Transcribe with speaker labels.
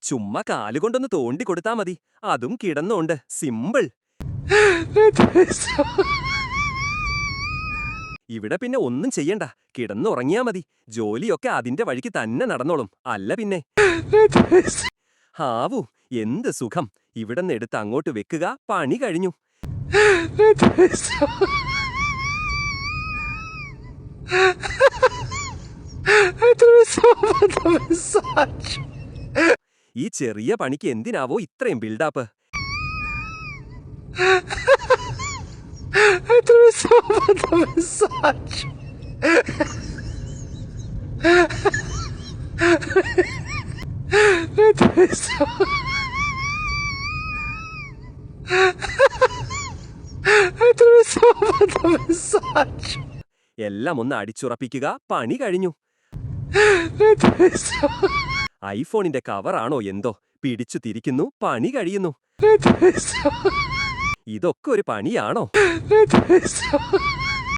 Speaker 1: ചുമ്മാ കാലുകൊണ്ടൊന്ന് തോണ്ടി കൊടുത്താ മതി. അതും കിടന്നുകൊണ്ട്. സിമ്പിൾ. ഇവിടെ പിന്നെ ഒന്നും ചെയ്യണ്ട. കിടന്നുറങ്ങിയാ മതി. ജോലിയൊക്കെ അതിന്റെ വഴിക്ക് തന്നെ നടന്നോളും. അല്ല പിന്നെ. ഹാവൂ, എന്ത് സുഖം. ഇവിടെന്ന് എടുത്ത് അങ്ങോട്ട് വെക്കുക. പണി കഴിഞ്ഞു. ഈ ചെറിയ പണിക്ക് എന്തിനാവോ ഇത്രയും ബിൽഡാപ്പ്? എല്ലാം ഒന്ന് അടിച്ചുറപ്പിക്കുക. പണി കഴിഞ്ഞു. ഐഫോണിന്റെ കവറാണോ എന്തോ. പിടിച്ചു തിരിക്കുന്നു. പണി കഴിയുന്നു. ഇതൊക്കെ ഒരു പണിയാണോ?